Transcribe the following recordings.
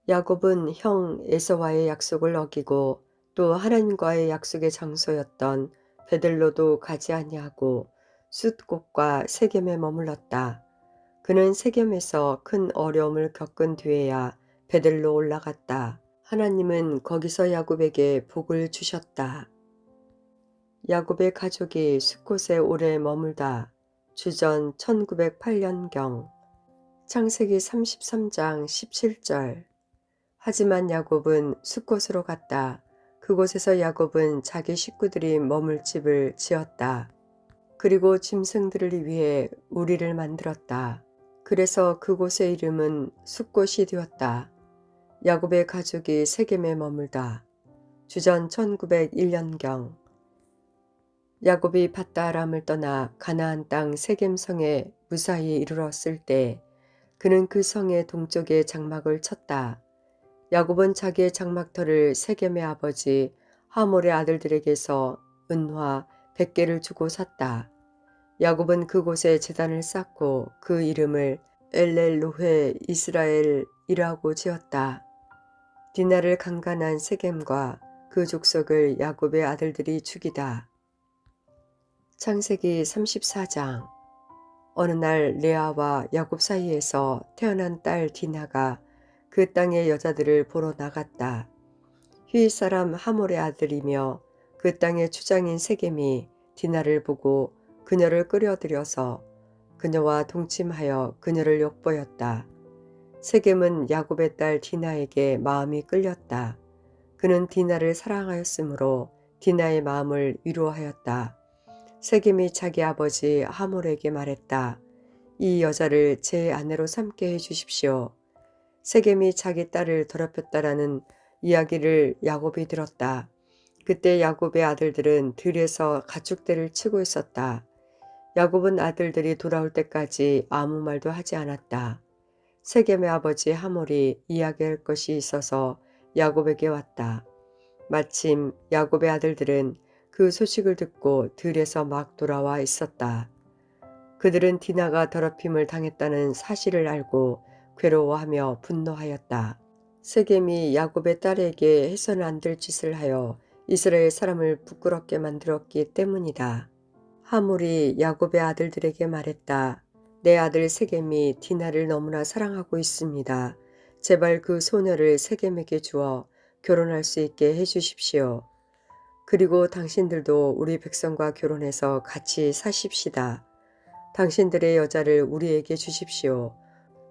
야곱은 형 에서와의 약속을 어기고 또 하나님과의 약속의 장소였던 베들로도 가지 아니하고 숫곳과 세겜에 머물렀다. 그는 세겜에서 큰 어려움을 겪은 뒤에야 베들로 올라갔다. 하나님은 거기서 야곱에게 복을 주셨다. 야곱의 가족이 숫곳에 오래 머물다. 주전 1908년경. 창세기 33장 17절. 하지만 야곱은 숫곳으로 갔다. 그곳에서 야곱은 자기 식구들이 머물 집을 지었다. 그리고 짐승들을 위해 우리를 만들었다. 그래서 그곳의 이름은 숫곳이 되었다. 야곱의 가족이 세겜에 머물다. 주전 1901년경. 야곱이 밧다아람을 떠나 가나안 땅 세겜성에 무사히 이르렀을 때 그는 그 성의 동쪽에 장막을 쳤다. 야곱은 자기의 장막터를 세겜의 아버지 하몰의 아들들에게서 은화 100개를 주고 샀다. 야곱은 그곳에 제단을 쌓고 그 이름을 엘렐로헤 이스라엘이라고 지었다. 디나를 강간한 세겜과 그 족속을 야곱의 아들들이 죽이다. 창세기 34장. 어느 날 레아와 야곱 사이에서 태어난 딸 디나가 그 땅의 여자들을 보러 나갔다. 휘잇 사람 하몰의 아들이며 그 땅의 추장인 세겜이 디나를 보고 그녀를 끌어들여서 그녀와 동침하여 그녀를 욕보였다. 세겜은 야곱의 딸 디나에게 마음이 끌렸다. 그는 디나를 사랑하였으므로 디나의 마음을 위로하였다. 세겜이 자기 아버지 하몰에게 말했다. 이 여자를 제 아내로 삼게 해주십시오. 세겜이 자기 딸을 더럽혔다라는 이야기를 야곱이 들었다. 그때 야곱의 아들들은 들에서 가축대를 치고 있었다. 야곱은 아들들이 돌아올 때까지 아무 말도 하지 않았다. 세겜의 아버지 하몰이 이야기할 것이 있어서 야곱에게 왔다. 마침 야곱의 아들들은 그 소식을 듣고 들에서 막 돌아와 있었다. 그들은 디나가 더럽힘을 당했다는 사실을 알고 괴로워하며 분노하였다. 세겜이 야곱의 딸에게 해서는 안 될 짓을 하여 이스라엘 사람을 부끄럽게 만들었기 때문이다. 하몰이 야곱의 아들들에게 말했다. 내 아들 세겜이 디나를 너무나 사랑하고 있습니다. 제발 그 소녀를 세겜에게 주어 결혼할 수 있게 해주십시오. 그리고 당신들도 우리 백성과 결혼해서 같이 사십시다. 당신들의 여자를 우리에게 주십시오.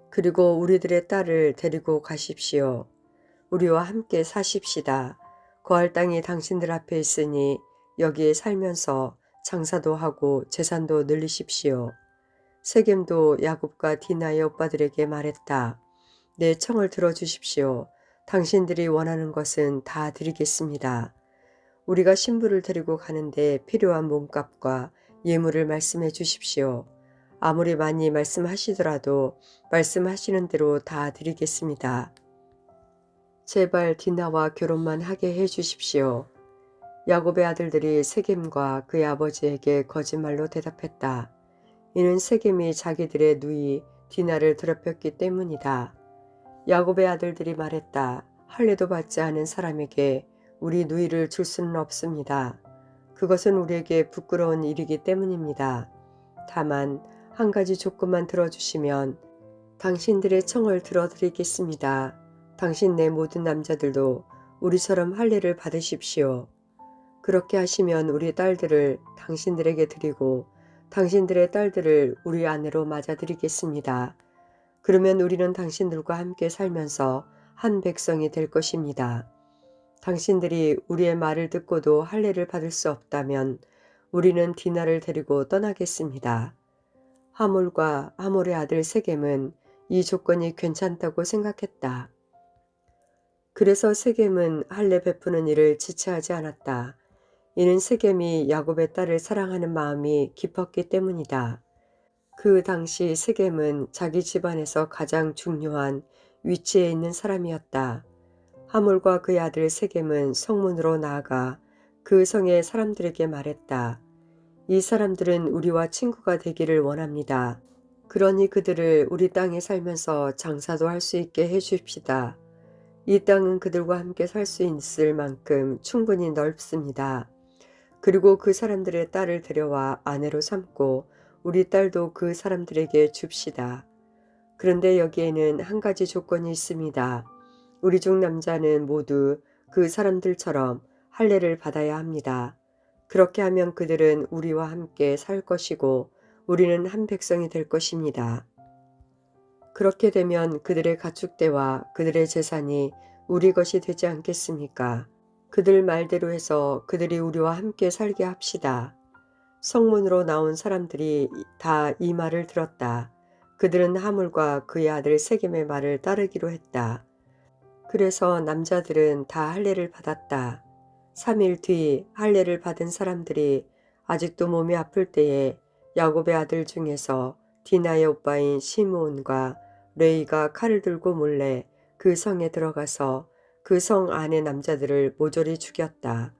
그리고 우리들의 딸을 데리고 가십시오. 우리와 함께 사십시다. 거할 땅이 당신들 앞에 있으니 여기에 살면서 장사도 하고 재산도 늘리십시오. 세겜도 야곱과 디나의 오빠들에게 말했다. 내 청을 들어주십시오. 당신들이 원하는 것은 다 드리겠습니다. 우리가 신부를 데리고 가는데 필요한 몸값과 예물을 말씀해 주십시오. 아무리 많이 말씀하시더라도 말씀하시는 대로 다 드리겠습니다. 제발 디나와 결혼만 하게 해 주십시오. 야곱의 아들들이 세겜과 그의 아버지에게 거짓말로 대답했다. 이는 세겜이 자기들의 누이 디나를 더럽혔기 때문이다. 야곱의 아들들이 말했다. 할례도 받지 않은 사람에게 우리 누이를 줄 수는 없습니다. 그것은 우리에게 부끄러운 일이기 때문입니다. 다만 한 가지 조건만 들어주시면 당신들의 청을 들어드리겠습니다. 당신네 모든 남자들도 우리처럼 할례를 받으십시오. 그렇게 하시면 우리 딸들을 당신들에게 드리고 당신들의 딸들을 우리 아내로 맞아드리겠습니다. 그러면 우리는 당신들과 함께 살면서 한 백성이 될 것입니다. 당신들이 우리의 말을 듣고도 할례를 받을 수 없다면 우리는 디나를 데리고 떠나겠습니다. 하몰과 하몰의 아들 세겜은 이 조건이 괜찮다고 생각했다. 그래서 세겜은 할례 베푸는 일을 지체하지 않았다. 이는 세겜이 야곱의 딸을 사랑하는 마음이 깊었기 때문이다. 그 당시 세겜은 자기 집안에서 가장 중요한 위치에 있는 사람이었다. 하몰과 그의 아들 세겜은 성문으로 나아가 그 성의 사람들에게 말했다. 이 사람들은 우리와 친구가 되기를 원합니다. 그러니 그들을 우리 땅에 살면서 장사도 할 수 있게 해 주십시다. 이 땅은 그들과 함께 살 수 있을 만큼 충분히 넓습니다. 그리고 그 사람들의 딸을 데려와 아내로 삼고 우리 딸도 그 사람들에게 줍시다. 그런데 여기에는 한 가지 조건이 있습니다. 우리 중 남자는 모두 그 사람들처럼 할례를 받아야 합니다. 그렇게 하면 그들은 우리와 함께 살 것이고 우리는 한 백성이 될 것입니다. 그렇게 되면 그들의 가축대와 그들의 재산이 우리 것이 되지 않겠습니까? 그들 말대로 해서 그들이 우리와 함께 살게 합시다. 성문으로 나온 사람들이 다 이 말을 들었다. 그들은 하물과 그의 아들 세겜의 말을 따르기로 했다. 그래서 남자들은 다 할례를 받았다. 3일 뒤 할례를 받은 사람들이 아직도 몸이 아플 때에 야곱의 아들 중에서 디나의 오빠인 시므온과 레이가 칼을 들고 몰래 그 성에 들어가서 그 성 안의 남자들을 모조리 죽였다.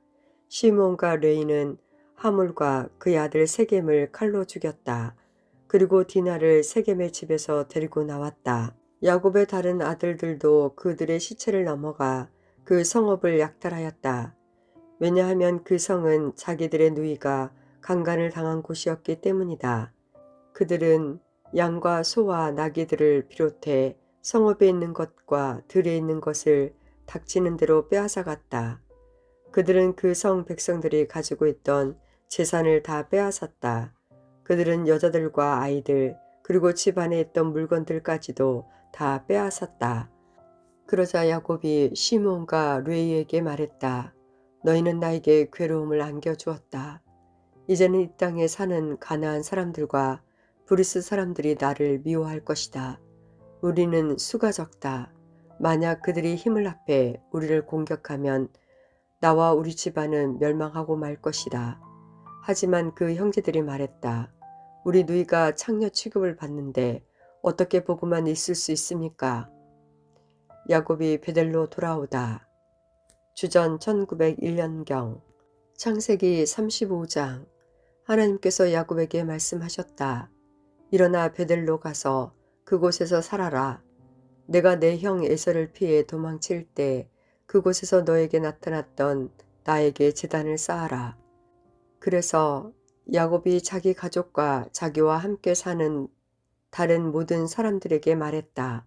시므온과 레이는 하물과 그의 아들 세겜을 칼로 죽였다. 그리고 디나를 세겜의 집에서 데리고 나왔다. 야곱의 다른 아들들도 그들의 시체를 넘어가 그 성읍을 약탈하였다. 왜냐하면 그 성은 자기들의 누이가 강간을 당한 곳이었기 때문이다. 그들은 양과 소와 나귀들을 비롯해 성읍에 있는 것과 들에 있는 것을 닥치는 대로 빼앗아갔다. 그들은 그 성 백성들이 가지고 있던 재산을 다 빼앗았다. 그들은 여자들과 아이들 그리고 집 안에 있던 물건들까지도 다 빼앗았다. 그러자 야곱이 시므온과 르웨이에게 말했다. 너희는 나에게 괴로움을 안겨주었다. 이제는 이 땅에 사는 가나안 사람들과 브리스 사람들이 나를 미워할 것이다. 우리는 수가 적다. 만약 그들이 힘을 합해 우리를 공격하면 나와 우리 집안은 멸망하고 말 것이다. 하지만 그 형제들이 말했다. 우리 누이가 창녀 취급을 받는데 어떻게 보고만 있을 수 있습니까? 야곱이 베델로 돌아오다. 주전 1901년경 창세기 35장 하나님께서 야곱에게 말씀하셨다. 일어나 베델로 가서 그곳에서 살아라. 내가 내 형 에서를 피해 도망칠 때 그곳에서 너에게 나타났던 나에게 제단을 쌓아라. 그래서 야곱이 자기 가족과 자기와 함께 사는 다른 모든 사람들에게 말했다.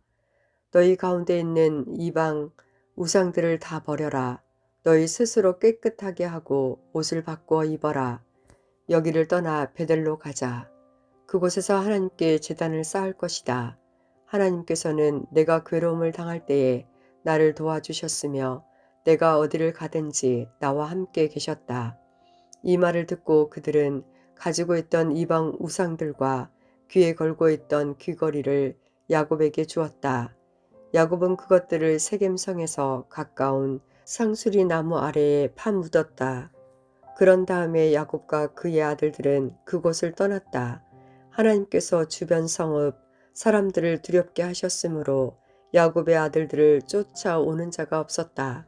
너희 가운데 있는 이방 우상들을 다 버려라. 너희 스스로 깨끗하게 하고 옷을 바꾸어 입어라. 여기를 떠나 베델로 가자. 그곳에서 하나님께 제단을 쌓을 것이다. 하나님께서는 내가 괴로움을 당할 때에 나를 도와주셨으며 내가 어디를 가든지 나와 함께 계셨다. 이 말을 듣고 그들은 가지고 있던 이방 우상들과 귀에 걸고 있던 귀걸이를 야곱에게 주었다. 야곱은 그것들을 세겜성에서 가까운 상수리 나무 아래에 파묻었다. 그런 다음에 야곱과 그의 아들들은 그곳을 떠났다. 하나님께서 주변 성읍 사람들을 두렵게 하셨으므로 야곱의 아들들을 쫓아오는 자가 없었다.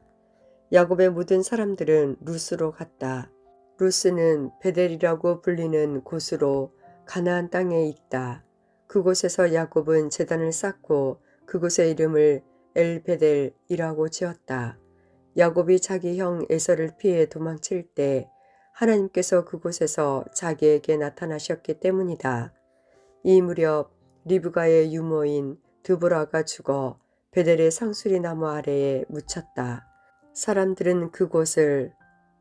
야곱의 모든 사람들은 루스로 갔다. 루스는 베델이라고 불리는 곳으로 가나안 땅에 있다. 그곳에서 야곱은 제단을 쌓고 그곳의 이름을 엘베델이라고 지었다. 야곱이 자기 형 에서를 피해 도망칠 때 하나님께서 그곳에서 자기에게 나타나셨기 때문이다. 이 무렵 리브가의 유모인 드보라가 죽어 베델의 상수리 나무 아래에 묻혔다. 사람들은 그곳을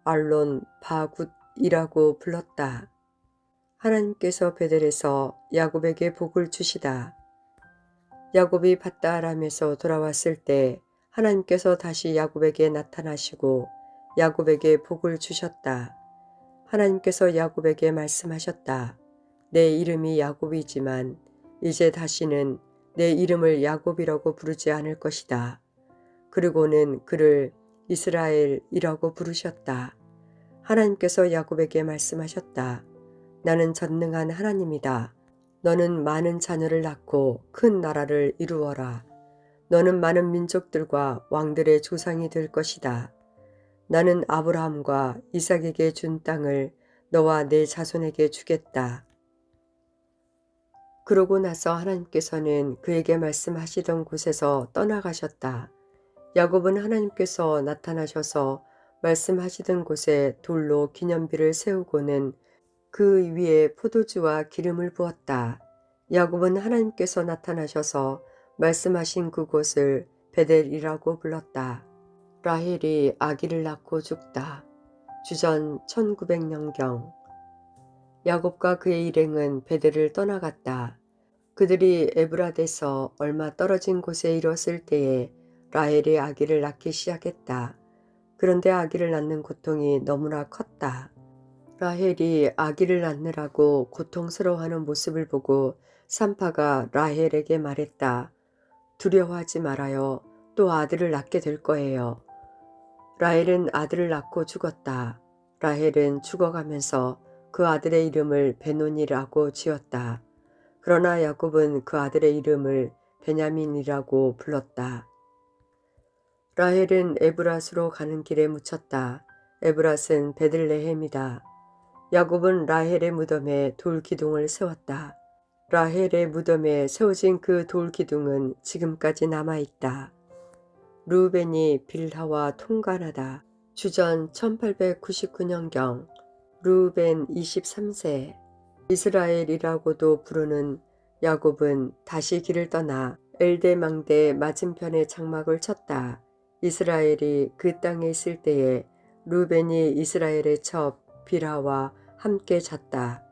알론 바굿이라고 불렀다. 하나님께서 베델에서 야곱에게 복을 주시다. 야곱이 밧다아람에서 돌아왔을 때 하나님께서 다시 야곱에게 나타나시고 야곱에게 복을 주셨다. 하나님께서 야곱에게 말씀하셨다. 내 이름이 야곱이지만 이제 다시는 내 이름을 야곱이라고 부르지 않을 것이다. 그리고는 그를 이스라엘이라고 부르셨다. 하나님께서 야곱에게 말씀하셨다. 나는 전능한 하나님이다. 너는 많은 자녀를 낳고 큰 나라를 이루어라. 너는 많은 민족들과 왕들의 조상이 될 것이다. 나는 아브라함과 이삭에게 준 땅을 너와 내 자손에게 주겠다. 그러고 나서 하나님께서는 그에게 말씀하시던 곳에서 떠나가셨다. 야곱은 하나님께서 나타나셔서 말씀하시던 곳에 돌로 기념비를 세우고는 그 위에 포도주와 기름을 부었다. 야곱은 하나님께서 나타나셔서 말씀하신 그곳을 베델이라고 불렀다. 라헬이 아기를 낳고 죽다. 주전 1900년경. 야곱과 그의 일행은 베델을 떠나갔다. 그들이 에브라데서 얼마 떨어진 곳에 이뤘을 때에 라헬이 아기를 낳기 시작했다. 그런데 아기를 낳는 고통이 너무나 컸다. 라헬이 아기를 낳느라고 고통스러워하는 모습을 보고 산파가 라헬에게 말했다. 두려워하지 말아요. 또 아들을 낳게 될 거예요. 라헬은 아들을 낳고 죽었다. 라헬은 죽어가면서 그 아들의 이름을 베논이라고 지었다. 그러나 야곱은 그 아들의 이름을 베냐민이라고 불렀다. 라헬은 에브랏으로 가는 길에 묻혔다. 에브랏은 베들레헴이다. 야곱은 라헬의 무덤에 돌기둥을 세웠다. 라헬의 무덤에 세워진 그 돌기둥은 지금까지 남아있다. 루벤이 빌하와 통관하다. 주전 1899년경. 루벤 23세. 이스라엘이라고도 부르는 야곱은 다시 길을 떠나 엘대망대 맞은편에 장막을 쳤다. 이스라엘이 그 땅에 있을 때에 루벤이 이스라엘의 첩 빌하와 함께 잤다.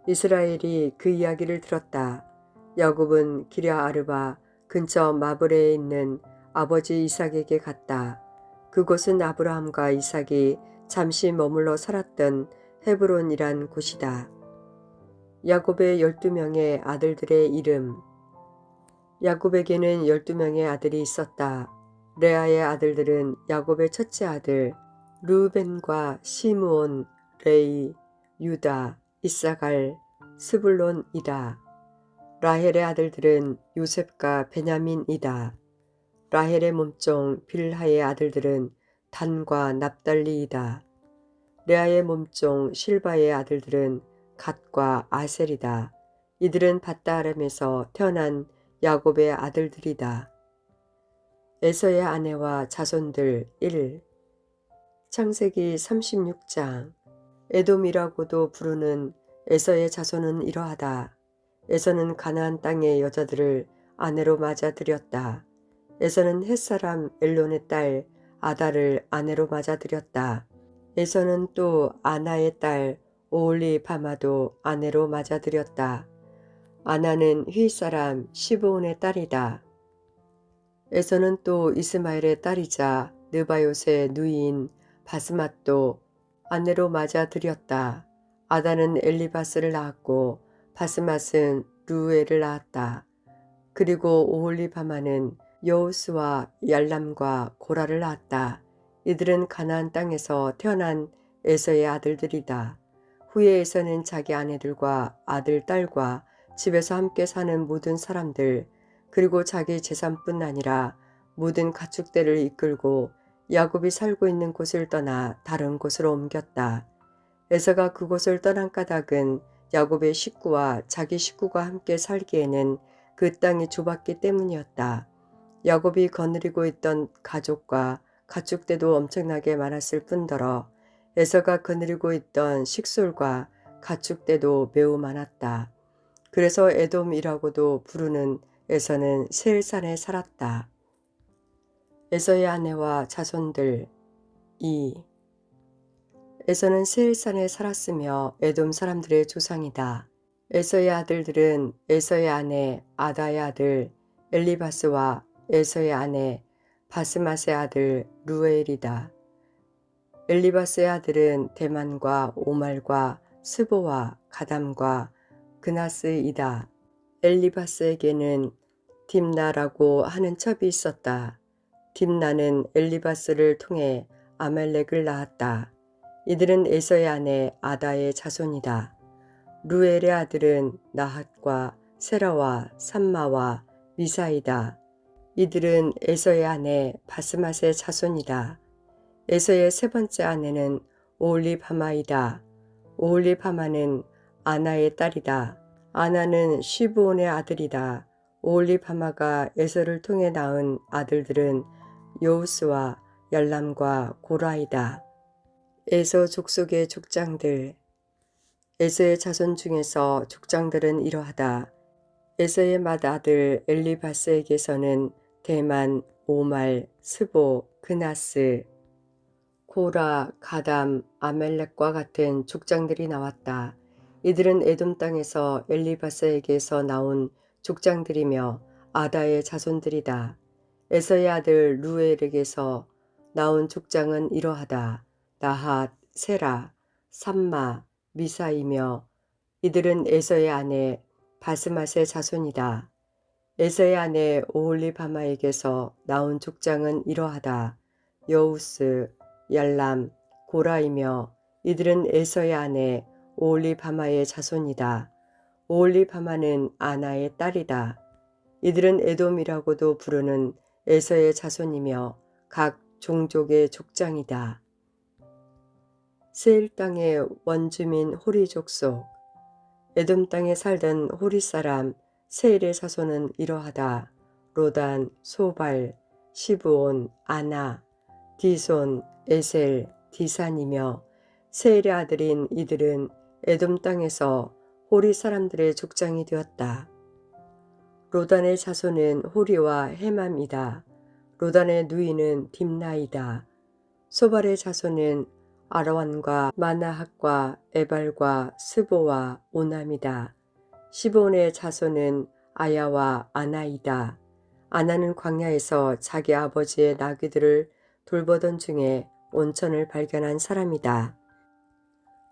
이스라엘이 그 이야기를 들었다. 야곱은 기랴 아르바 근처 마브레에 있는 아버지 이삭에게 갔다. 그곳은 아브라함과 이삭이 잠시 머물러 살았던 헤브론이란 곳이다. 야곱의 12명의 아들들의 이름. 야곱에게는 12명의 아들이 있었다. 레아의 아들들은 야곱의 첫째 아들 루벤과 시므온, 레이, 유다, 이사갈, 스불론이다. 라헬의 아들들은 요셉과 베냐민이다. 라헬의 몸종 빌하의 아들들은 단과 납달리이다. 레아의 몸종 실바의 아들들은 갓과 아셀이다. 이들은 밧다아람에서 태어난 야곱의 아들들이다. 에서의 아내와 자손들 1. 창세기 36장. 에돔이라고도 부르는 에서의 자손은 이러하다. 에서는 가나안 땅의 여자들을 아내로 맞아들였다. 에서는 햇사람 엘론의 딸 아다를 아내로 맞아들였다. 에서는 또 아나의 딸 오홀리바마도 아내로 맞아들였다. 아나는 휘사람 시브온의 딸이다. 에서는 또 이스마엘의 딸이자 느바요스의 누이인 바스맛도 아내로 맞아들였다. 아다는 엘리바스를 낳았고 바스맛은 루엘을 낳았다. 그리고 오홀리바마는 여우스와 얄람과 고라를 낳았다. 이들은 가나안 땅에서 태어난 에서의 아들들이다. 후에 에서는 자기 아내들과 아들, 딸과 집에서 함께 사는 모든 사람들 그리고 자기 재산뿐 아니라 모든 가축대를 이끌고 야곱이 살고 있는 곳을 떠나 다른 곳으로 옮겼다. 에서가 그곳을 떠난 까닭은 야곱의 식구와 자기 식구가 함께 살기에는 그 땅이 좁았기 때문이었다. 야곱이 거느리고 있던 가족과 가축대도 엄청나게 많았을 뿐더러 에서가 거느리고 있던 식솔과 가축대도 매우 많았다. 그래서 에돔이라고도 부르는 에서는 세일산에 살았다. 에서의 아내와 자손들 2. 에서는 세일산에 살았으며 에돔 사람들의 조상이다. 에서의 아들들은 에서의 아내 아다의 아들 엘리바스와 에서의 아내 바스맛의 아들 루엘이다. 엘리바스의 아들은 대만과 오말과 스보와 가담과 그나스이다. 엘리바스에게는 딥나라고 하는 첩이 있었다. 딥나는 엘리바스를 통해 아멜렉을 낳았다. 이들은 에서의 아내 아다의 자손이다. 루엘의 아들은 나핫과 세라와 삼마와 미사이다. 이들은 에서의 아내 바스맛의 자손이다. 에서의 세 번째 아내는 오홀리바마이다. 오홀리바마는 아나의 딸이다. 아나는 시브온의 아들이다. 오홀리바마가 에서를 통해 낳은 아들들은 여우스와 열람과 고라이다. 에서 족속의 족장들. 에서의 자손 중에서 족장들은 이러하다. 에서의 맏아들 엘리바스에게서는 대만, 오말, 스보, 그나스, 고라, 가담, 아멜렉과 같은 족장들이 나왔다. 이들은 에돔 땅에서 엘리바스에게서 나온 족장들이며 아다의 자손들이다. 에서의 아들 루엘에게서 나온 족장은 이러하다. 나핫, 세라, 삼마, 미사이며 이들은 에서의 아내 바스맛의 자손이다. 에서의 아내 오홀리바마에게서 나온 족장은 이러하다. 여우스, 열람, 고라이며 이들은 에서의 아내 오홀리바마의 자손이다. 오홀리바마는 아나의 딸이다. 이들은 에돔이라고도 부르는 에서의 자손이며 각 종족의 족장이다. 세일 땅의 원주민 호리 족속. 에돔 땅에 살던 호리 사람 세일의 자손은 이러하다. 로단, 소발, 시브온, 아나, 디손, 에셀, 디산이며 세일의 아들인 이들은 에돔 땅에서 호리 사람들의 족장이 되었다. 로단의 자손은 호리와 헤맘이다. 로단의 누이는 딥나이다. 소발의 자손은 아라완과 마나핫과 에발과 스보와 오남이다. 시본의 자손은 아야와 아나이다. 아나는 광야에서 자기 아버지의 나귀들을 돌보던 중에 온천을 발견한 사람이다.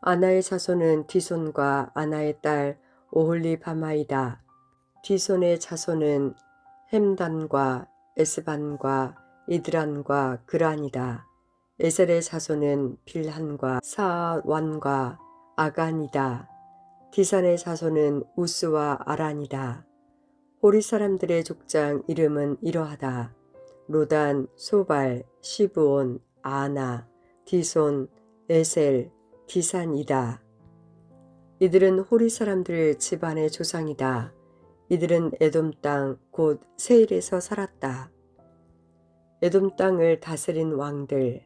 아나의 자손은 디손과 아나의 딸 오홀리바마이다. 디손의 자손은 햄단과 에스반과 이드란과 그란이다. 에셀의 자손은 빌한과 사완과 아간이다. 디산의 자손은 우스와 아란이다. 호리 사람들의 족장 이름은 이러하다. 로단, 소발, 시브온, 아나, 디손, 에셀, 디산이다. 이들은 호리 사람들 집안의 조상이다. 이들은 에돔 땅 곧 세일에서 살았다. 에돔 땅을 다스린 왕들.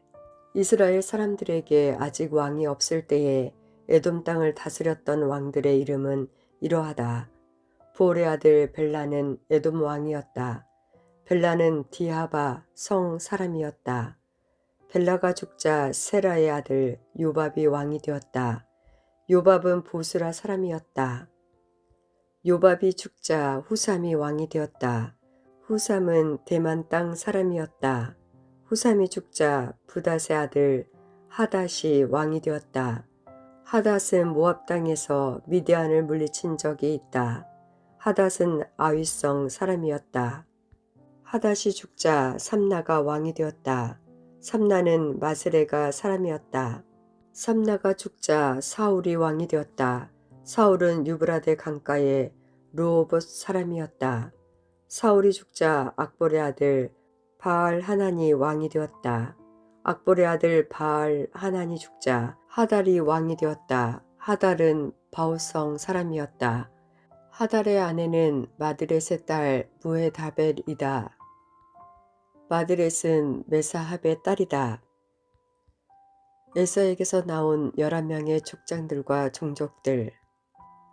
이스라엘 사람들에게 아직 왕이 없을 때에 에돔 땅을 다스렸던 왕들의 이름은 이러하다. 보올의 아들 벨라는 에돔 왕이었다. 벨라는 디하바 성 사람이었다. 벨라가 죽자 세라의 아들 요밥이 왕이 되었다. 요밥은 보스라 사람이었다. 요밥이 죽자 후삼이 왕이 되었다. 후삼은 대만 땅 사람이었다. 후삼이 죽자 부닷의 아들 하닷이 왕이 되었다. 하닷은 모압 땅에서 미디안을 물리친 적이 있다. 하닷은 아위성 사람이었다. 하닷이 죽자 삼나가 왕이 되었다. 삼나는 마스레가 사람이었다. 삼나가 죽자 사울이 왕이 되었다. 사울은 유브라데 강가의 르호봇 사람이었다. 사울이 죽자 악볼의 아들 바알 하난이 왕이 되었다. 악볼의 아들 바알 하난이 죽자 하달이 왕이 되었다. 하달은 바우성 사람이었다. 하달의 아내는 마드렛의 딸 무헤다벨이다. 마드렛은 메사합의 딸이다. 에서에게서 나온 11명의 족장들과 종족들.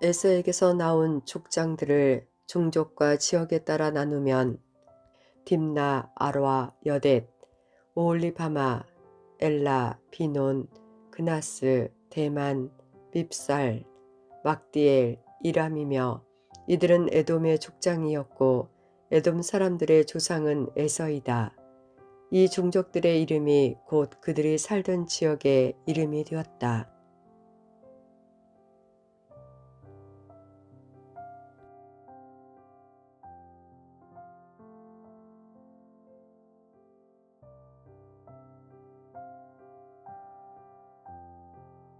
에서에게서 나온 족장들을 종족과 지역에 따라 나누면 딥나, 아로아, 여댓, 오홀리바마, 엘라, 비논, 그나스, 대만, 밉살, 막디엘, 이람이며 이들은 에돔의 족장이었고 에돔 사람들의 조상은 에서이다. 이 종족들의 이름이 곧 그들이 살던 지역의 이름이 되었다.